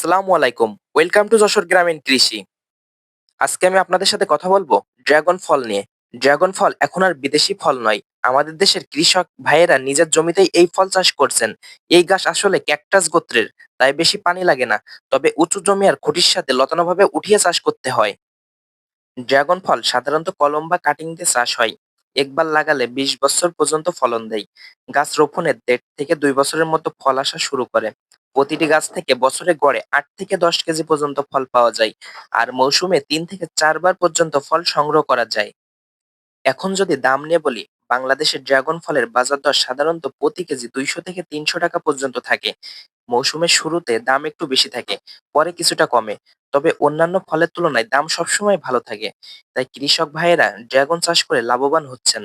আসসালামু আলাইকুম। Welcome to Jessore গ্রামীণ কৃষি। আজকে আমি আপনাদের সাথে কথা বলবো ড্রাগন ফল নিয়ে। ড্রাগন ফল এখন আর বিদেশি ফল নয়। আমাদের দেশের কৃষক ভাইয়েরা নিজের জমিতেই এই ফল চাষ করছেন। এই গাছ আসলে ক্যাকটাস গোত্রের, তাই বেশি পানি লাগে না। তবে উঁচু জমি আর খুঁটির সাথে লতানোভাবে উঠিয়ে চাষ করতে হয়। ড্রাগন ফল সাধারণত কলম বা কাটিং দিয়ে চাষ হয়। একবার লাগালে 20 বছর পর্যন্ত ফলন দেয়। গাছ রোপণের 1.5 থেকে 2 বছরের মধ্যে ফল আসা শুরু করে। প্রতিটি গাছ থেকে বছরে গড়ে 8 থেকে 10 কেজি পর্যন্ত ফল পাওয়া যায়। আর মৌসুমে 3 থেকে 4 বার পর্যন্ত ফল সংগ্রহ করা যায়। এখন যদি দাম নিয়ে বলি, বাংলাদেশের ড্রাগন ফলের বাজার দর সাধারণত প্রতি কেজি 200 থেকে 300 টাকা পর্যন্ত থাকে। মৌসুমের শুরুতে দাম একটু বেশি থাকে, পরে কিছুটা কমে। তবে অন্যান্য ফলের তুলনায় দাম সবসময় ভালো থাকে। তাই কৃষক ভাইয়েরা ড্রাগন চাষ করে লাভবান হচ্ছেন।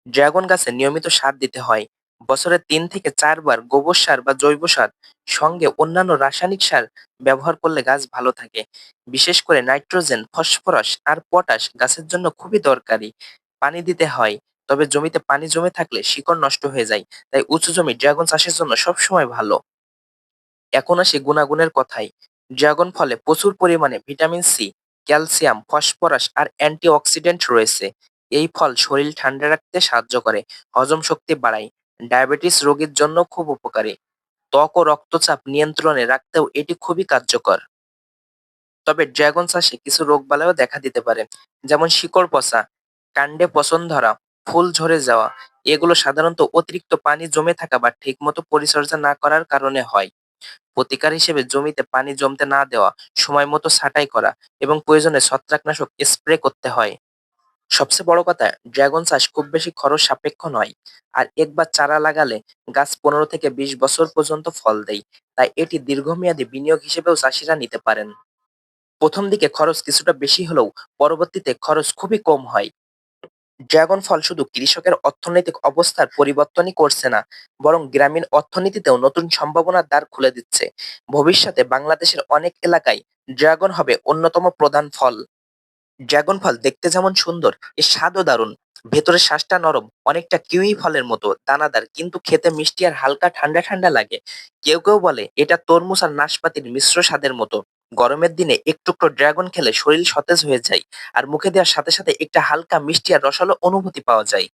ড্রাগন গাছে নিয়মিত সার দিতে হয়। বছরে 3 থেকে 4 বার গোবর সার বা জৈব সার সঙ্গে অন্যান্য রাসায়নিক সার ব্যবহার করলে গাছ ভালো থাকে। বিশেষ করে নাইট্রোজেন, ফসফরাস আর পটাশ গাছের জন্য খুবই দরকারি। পানি দিতে হয়, তবে জমিতে পানি জমে থাকলে শিকড় নষ্ট হয়ে যায়। তাই উঁচু জমি ড্রাগন চাষের জন্য সবসময় ভালো। এখন আসি গুণাগুণের কথায়। ড্রাগন ফলে প্রচুর পরিমাণে ভিটামিন সি, ক্যালসিয়াম, ফসফরাস আর অ্যান্টিঅক্সিডেন্ট রয়েছে। এই ফল শরীর ঠান্ডা রাখতে সাহায্য করে, হজম শক্তি বাড়ায়, ডায়াবেটিস রোগীর জন্য খুব উপকারী। ত্বক ও রক্তচাপ নিয়ন্ত্রণে রাখতেও এটি খুবই কার্যকর। তবে ড্রাগন চাষে কিছু রোগবালাইও দেখা দিতে পারে, যেমন শিকড় পচা, কাণ্ডে পচন ধরা, ফুল ঝরে যাওয়া। এগুলো সাধারণত অতিরিক্ত পানি জমে থাকা বা ঠিকমতো পরিচর্যা না করার কারণে হয়। প্রতিকার হিসেবে জমিতে পানি জমতে না দেওয়া, সময় মতো ছাঁটাই করা এবং প্রয়োজনে ছত্রাকনাশক স্প্রে করতে হয়। সবচেয়ে বড় কথা, ড্রাগন চাষ খুব বেশি খরচ সাপেক্ষ নয়। আর একবার চারা লাগালে গাছ 15 থেকে 20 বছর পর্যন্ত ফল দেয়। তাই এটি দীর্ঘমেয়াদী বিনিয়োগ হিসেবেও চাষিরা নিতে পারেন। প্রথম দিকে খরচ কিছুটা বেশি হলেও পরবর্তীতে খরচ খুবই কম হয়। ড্রাগন ফল শুধু কৃষকের অর্থনৈতিক অবস্থার পরিবর্তনই করছে না, বরং গ্রামীণ অর্থনীতিতেও নতুন সম্ভাবনার দ্বার খুলে দিচ্ছে। ভবিষ্যতে বাংলাদেশের অনেক এলাকায় ড্রাগন হবে অন্যতম প্রধান ফল। ড্রাগন ফল দেখতে যেমন সুন্দর, এর স্বাদও দারুণ। ভেতরের শ্বাসটা নরম, অনেকটা কিউই ফলের মতো দানাদার, কিন্তু খেতে মিষ্টি আর হালকা ঠান্ডা ঠান্ডা লাগে। কেউ কেউ বলে এটা তরমুজ আর নাশপাতির মিশ্র স্বাদের মতো। গরমের দিনে এক টুকরো ড্রাগন খেলে শরীর সতেজ হয়ে যায়, আর মুখে দেওয়ার সাথে সাথে একটা হালকা মিষ্টি আর রসালো অনুভূতি পাওয়া যায়।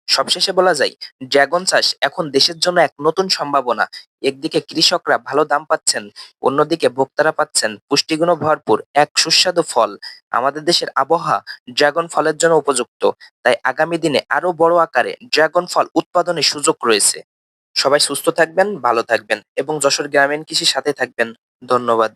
সবশেষে বলা যায়, ড্রাগন চাষ এখন দেশের জন্য এক নতুন সম্ভাবনা। একদিকে কৃষকরা ভালো দাম পাচ্ছেন, অন্যদিকে ভোক্তারা পাচ্ছেন পুষ্টিগুণে ভরপুর এক সুস্বাদু ফল। আমাদের দেশের আবহাওয়া ড্রাগন ফলের জন্য উপযুক্ত। তাই আগামী দিনে আরো বড় আকারে ড্রাগন ফল উৎপাদনের সুযোগ রয়েছে। সবাই সুস্থ থাকবেন, ভালো থাকবেন এবং যশোর গ্রামীণ কৃষির সাথে থাকবেন। ধন্যবাদ।